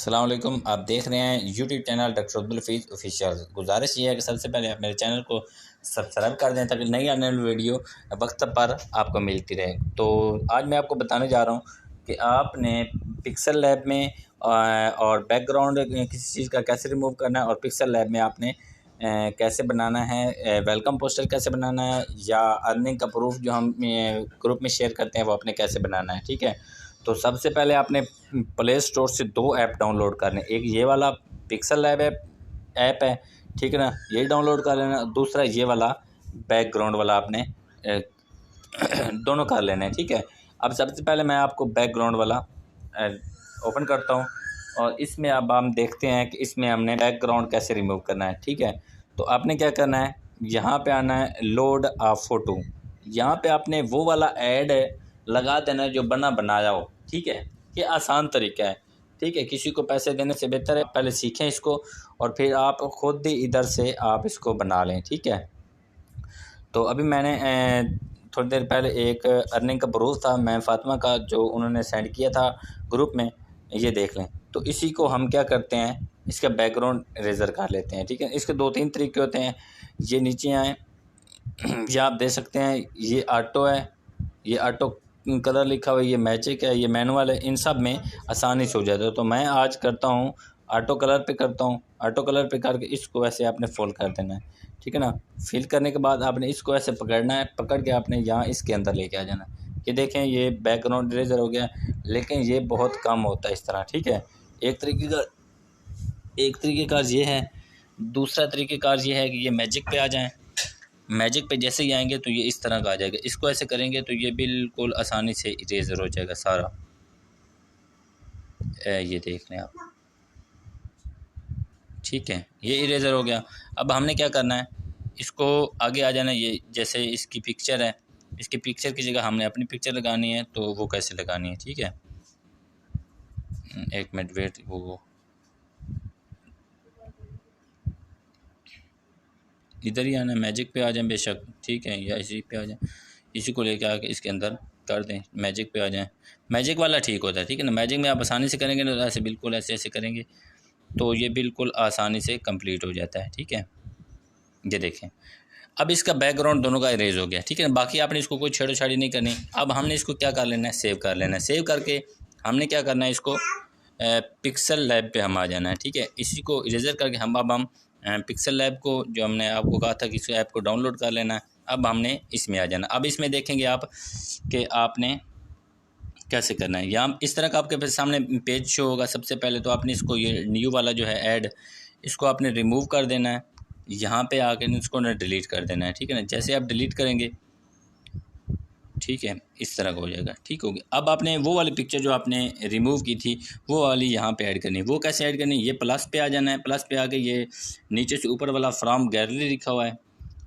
अस्सलाम वालेकुम। आप देख रहे हैं YouTube channel doctor Abdul Hafeez official. गुजारिश ये है कि सबसे पहले आप मेरे चैनल को सब्सक्राइब कर दें ताकि नई आने वाली वीडियो वक्त पर आपको मिलती रहे। तो आज मैं आपको बताने जा रहा हूँ कि आपने पिक्सल लैब में और बैकग्राउंड किसी चीज़ का कैसे रिमूव करना है, और पिक्सल लैब में आपने कैसे बनाना है, वेलकम पोस्टर कैसे बनाना है, या अर्निंग का प्रूफ जो हम ग्रुप में शेयर करते हैं वो आपने कैसे बनाना है। ठीक है, तो सबसे पहले आपने प्ले स्टोर से 2 ऐप डाउनलोड करने। एक ये वाला पिक्सल लैब ऐप है, ठीक है ना, ये डाउनलोड कर लेना। दूसरा ये वाला बैकग्राउंड वाला आपने दोनों कर लेना है। ठीक है, अब सबसे पहले मैं आपको बैकग्राउंड वाला ओपन करता हूँ, और इसमें अब हम देखते हैं कि इसमें हमने बैकग्राउंड कैसे रिमूव करना है। ठीक है, तो आपने क्या करना है, यहाँ पे आना है लोड आ फ़ोटो। यहाँ पे आपने वो वाला ऐड लगा देना है जो बनाया हो। ठीक है, ये आसान तरीका है। ठीक है, किसी को पैसे देने से बेहतर है पहले सीखें इसको, और फिर आप खुद ही इधर से आप इसको बना लें। ठीक है, तो अभी मैंने थोड़ी देर पहले एक अर्निंग का प्रूफ था मैं फ़ातिमा का, जो उन्होंने सेंड किया था ग्रुप में, ये देख लें। तो इसी को हम क्या करते हैं, इसका बैकग्राउंड इरेज़र कर लेते हैं। ठीक है, इसके 2-3 तरीके होते हैं। ये नीचे आएँ, ये आप देख सकते हैं, ये ऑटो है, ये ऑटो कलर लिखा हुआ है, ये मैजिक है, ये मैनुअल है। इन सब में आसानी से हो जाता है। तो मैं आज करता हूँ ऑटो कलर पे करता हूँ। ऑटो कलर पे करके इसको ऐसे आपने फोल्ड कर देना है। ठीक है ना, फिल करने के बाद आपने इसको ऐसे पकड़ना है, पकड़ के आपने यहाँ इसके अंदर लेके आ जाना है। ये देखें, ये बैकग्राउंड इरेजर हो गया, लेकिन ये बहुत कम होता है इस तरह। ठीक है, एक तरीक़ेकार ये है। दूसरा तरीक़ेकार ये है कि ये मैजिक पे आ जाएँ। मैजिक पे जैसे ही आएंगे तो ये इस तरह का आ जाएगा। इसको ऐसे करेंगे तो ये बिल्कुल आसानी से इरेज़र हो जाएगा सारा। ये देख लें आप। ठीक है, ये इरेज़र हो गया। अब हमने क्या करना है, इसको आगे आ जाना है। ये जैसे इसकी पिक्चर है, इसकी पिक्चर की जगह हमने अपनी पिक्चर लगानी है। तो वो कैसे लगानी है, ठीक है, एक मिनट वेट, वो इधर ही आना है, मैजिक पे आ जाए बेशक। ठीक है, या इसी पे आ जाए, इसी को लेके आके इसके अंदर कर दें, मैजिक पे आ जाएं। मैजिक वाला ठीक होता है। ठीक है ना, मैजिक में आप आसानी से करेंगे ना, ऐसे बिल्कुल ऐसे करेंगे तो ये बिल्कुल आसानी से कंप्लीट हो जाता है। ठीक है, ये देखें, अब इसका बैकग्राउंड दोनों का इरेज हो गया। ठीक है ना, बाकी आपने इसको कोई छेड़छाड़ी नहीं करनी। अब हमने इसको क्या कर लेना है, सेव कर लेना है। सेव करके हमने क्या करना है, इसको पिक्सल लैब पे हम आ जाना है। ठीक है, इसी को इरेजर करके हम पिक्सल लैब को, जो हमने आपको कहा था कि इस ऐप को डाउनलोड कर लेना है, अब हमने इसमें आ जाना। अब इसमें देखेंगे आप कि आपने कैसे करना है। यहाँ इस तरह का आपके सामने पेज शो होगा। सबसे पहले तो आपने इसको, ये न्यू वाला जो है ऐड, इसको आपने रिमूव कर देना है। यहाँ पे आकर इसको ना डिलीट कर देना है। ठीक है ना, जैसे आप डिलीट करेंगे, ठीक है, इस तरह का हो जाएगा। ठीक हो गया। अब आपने वो वाली पिक्चर जो आपने रिमूव की थी वो वाली यहाँ पे ऐड करनी है। वो कैसे ऐड करनी है, ये प्लस पे आ जाना है। प्लस पे आके ये नीचे से ऊपर वाला फ्रॉम गैलरी लिखा हुआ है,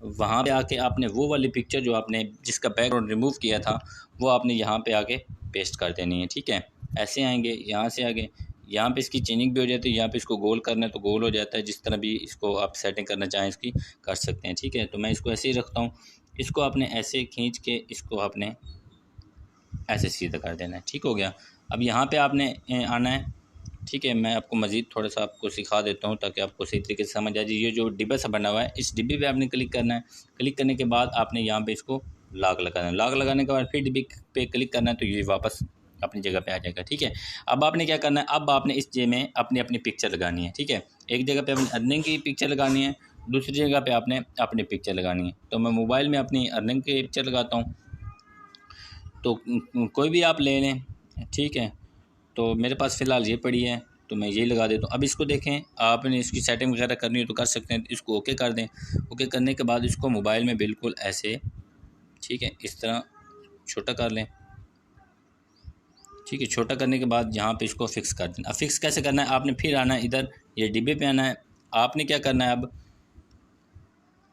वहाँ पे आके आपने वो वाली पिक्चर जो आपने जिसका बैकग्राउंड रिमूव किया था वो आपने यहाँ पे आके पेस्ट कर देनी है। ठीक है, ऐसे आएंगे, यहाँ से आगे, यहाँ पे इसकी चेंजिंग भी हो जाती है। यहाँ पे इसको गोल करना है तो गोल हो जाता है। जिस तरह भी इसको आप सेटिंग करना चाहें इसकी कर सकते हैं। ठीक है, तो मैं इसको ऐसे ही रखता हूँ। इसको आपने ऐसे खींच के इसको आपने ऐसे सीधा कर देना है। ठीक हो गया। अब यहाँ पे आपने आना है। ठीक है, मैं आपको मज़ीद थोड़ा सा आपको सिखा देता हूँ ताकि आपको सही तरीके से समझ आ जाए। ये जो डिब्बा सा बना हुआ है, इस डिब्बे पे आपने क्लिक करना है। क्लिक करने के बाद आपने यहाँ पे इसको लॉक लगाना है। लॉक लगाने के बाद फिर डिब्बे पे क्लिक करना है तो ये वापस अपनी जगह पे आ जाएगा। ठीक है, अब आपने क्या करना है, अब आपने इस जे में अपनी अपनी पिक्चर लगानी है। ठीक है, एक जगह पे अपनी अर्निंग की पिक्चर लगानी है, दूसरी जगह पे आपने अपनी पिक्चर लगानी है। तो मैं मोबाइल में अपनी अर्निंग की पिक्चर लगाता हूँ, तो कोई भी आप ले लें। ठीक है, तो मेरे पास फ़िलहाल ये पड़ी है तो मैं यही लगा देता हूँ। अब इसको देखें, आपने इसकी सेटिंग वगैरह करनी हो तो कर सकते हैं। इसको ओके कर दें। ओके करने के बाद इसको मोबाइल में बिल्कुल ऐसे, ठीक है, इस तरह छोटा कर लें। ठीक है, छोटा करने के बाद यहाँ पे इसको फिक्स कर देना। अब फिक्स कैसे करना है, आपने फिर आना है इधर, ये डिब्बे पे आना है। आपने क्या करना है, अब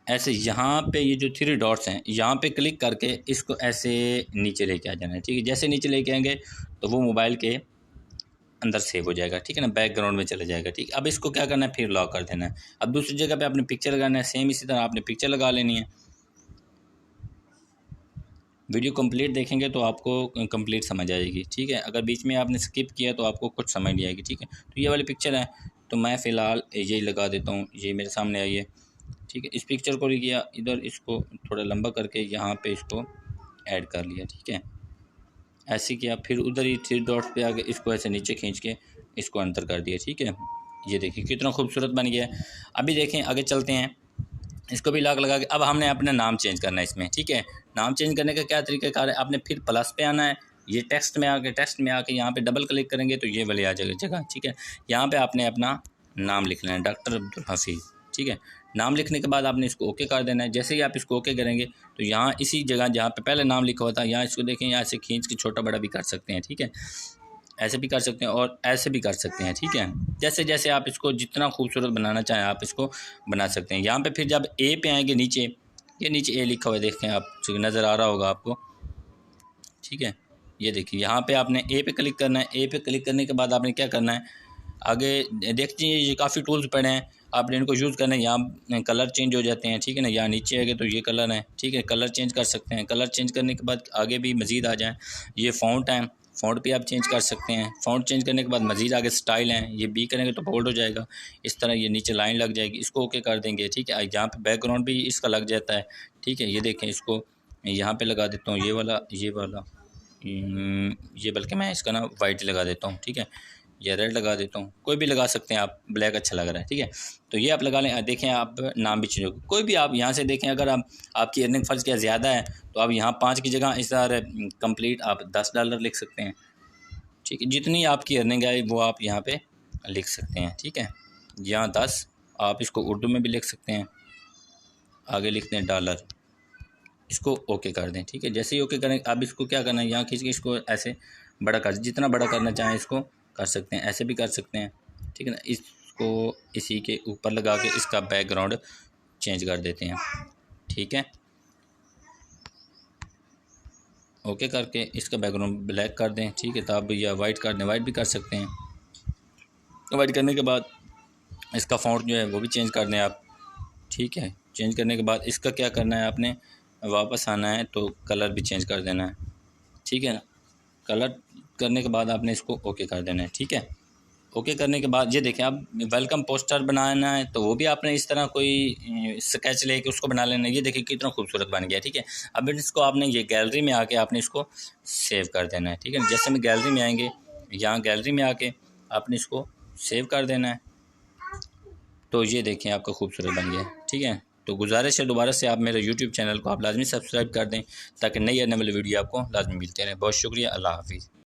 ऐसे यहाँ पे ये जो 3 डॉट्स हैं यहाँ पे क्लिक करके इसको ऐसे नीचे लेके आ जाना है। ठीक है, जैसे नीचे लेके आएंगे तो वो मोबाइल के अंदर सेव हो जाएगा। ठीक है ना, बैकग्राउंड में चला जाएगा। ठीक, अब इसको क्या करना है, फिर लॉक कर देना है। अब दूसरी जगह पे आपने पिक्चर लगाना है, सेम इसी तरह आपने पिक्चर लगा लेनी है। वीडियो कंप्लीट देखेंगे तो आपको कंप्लीट समझ आएगी, ठीक है। अगर बीच में आपने स्किप किया तो आपको कुछ समझ नहीं आएगी, ठीक है। तो ये वाली पिक्चर है, तो मैं फ़िलहाल यही लगा देता हूँ, ये मेरे सामने आई है, ठीक है। इस पिक्चर को लिया इधर, इसको थोड़ा लंबा करके यहाँ पे इसको ऐड कर लिया, ठीक है। ऐसे किया, फिर उधर ही 3 डॉट्स पे आके इसको ऐसे नीचे खींच के इसको अंदर कर दिया, ठीक है। ये देखिए कितना खूबसूरत बन गया है। अभी देखें आगे चलते हैं, इसको भी लॉक लगा के अब हमने अपना नाम चेंज करना है इसमें, ठीक है। नाम चेंज करने का क्या तरीक़ाकार है, आपने फिर प्लस पे आना है, ये टेक्स्ट में आके यहाँ पे डबल क्लिक करेंगे तो ये वाली आ जाएगी जगह, ठीक है। यहाँ पे आपने अपना नाम लिख लेना है, डॉक्टर अब्दुल हफीज़, ठीक है। नाम लिखने के बाद आपने इसको ओके कर देना है। जैसे ही आप इसको ओके करेंगे तो यहाँ इसी जगह जहाँ पे पहले नाम लिखा हुआ था, यहाँ इसको देखें, यहाँ से खींच के छोटा बड़ा भी कर सकते हैं, ठीक है। ऐसे भी कर सकते हैं और ऐसे भी कर सकते हैं, ठीक है। जैसे जैसे आप इसको जितना खूबसूरत बनाना चाहें आप इसको बना सकते हैं। यहाँ पे फिर जब ए पे आएंगे नीचे, ये नीचे ए लिखा हुआ है, देखें आप, नज़र आ रहा होगा आपको, ठीक है। ये देखिए यहाँ पे आपने ए पे क्लिक करना है। ए पे क्लिक करने के बाद आपने क्या करना है, आगे देखते हैं ये काफ़ी टूल्स पड़े हैं, आपने इनको यूज़ करना है। यहाँ कलर चेंज हो जाते हैं, ठीक है ना। यहाँ नीचे आएगा तो ये कलर है, ठीक है, कलर चेंज कर सकते हैं। कलर चेंज करने के बाद आगे भी मज़ीद आ जाएँ, ये फ़ॉन्ट है, फ़ॉन्ट पे आप चेंज कर सकते हैं। फ़ॉन्ट चेंज करने के बाद मज़ीद आगे स्टाइल हैं, ये बी करेंगे तो बोल्ड हो जाएगा, इस तरह ये नीचे लाइन लग जाएगी, इसको ओके कर देंगे, ठीक है। यहाँ पे बैकग्राउंड भी इसका लग जाता है, ठीक है। ये देखें, इसको यहाँ पे लगा देता हूँ, ये वाला ये बल्कि मैं इसका ना वाइट लगा देता हूँ, ठीक है, या रेड लगा देता हूँ, कोई भी लगा सकते हैं आप, ब्लैक अच्छा लग रहा है, ठीक है। तो ये आप लगा लें। देखें आप नाम भी चेंज होगा, कोई भी आप यहाँ से देखें, अगर आपकी अर्निंग फ़र्ज़ क्या ज़्यादा है तो आप यहाँ 5 की जगह इस तरह कंप्लीट आप $10 लिख सकते हैं, ठीक है। जितनी आपकी अर्निंग है वो आप यहाँ पे लिख सकते हैं, ठीक है। यहाँ 10 आप इसको उर्दू में भी लिख सकते हैं, आगे लिखते हैं $, इसको ओके कर दें, ठीक है। जैसे ही ओके करें, अब इसको क्या करना है, यहाँ खींच के इसको ऐसे बड़ा कर, जितना बड़ा करना चाहें इसको कर सकते हैं, ऐसे भी कर सकते हैं, ठीक है ना। इसको इसी के ऊपर लगा के इसका बैकग्राउंड चेंज कर देते हैं, ठीक है। ओके करके इसका बैकग्राउंड ब्लैक कर दें, ठीक है। तो आप या वाइट कर दें, वाइट भी कर सकते हैं। वाइट करने के बाद इसका फ़ॉन्ट जो है वो भी चेंज कर दें आप, ठीक है। चेंज करने के बाद इसका क्या करना है, आपने वापस आना है तो कलर भी चेंज कर देना है, ठीक है ना। कलर करने के बाद आपने इसको ओके कर देना है, ठीक है। ओके करने के बाद ये देखें, आप वेलकम पोस्टर बनाना है तो वो भी आपने इस तरह कोई स्केच लेके उसको बना लेना है। ये देखिए कितना खूबसूरत बन गया, ठीक है। अब इसको आपने ये गैलरी में आके आपने इसको सेव कर देना है, ठीक है। जैसे हम गैलरी में आएंगे, यहाँ गैलरी में आके आपने इसको सेव कर देना है, तो ये देखें आपका खूबसूरत बन गया, ठीक है। तो गुजारिश है दोबारा से आप मेरे यूट्यूब चैनल को आप लाजमी सब्सक्राइब कर दें ताकि नई आने वाली वीडियो आपको लाजमी मिलते रहें। बहुत शुक्रिया, अल्लाह हाफिज़।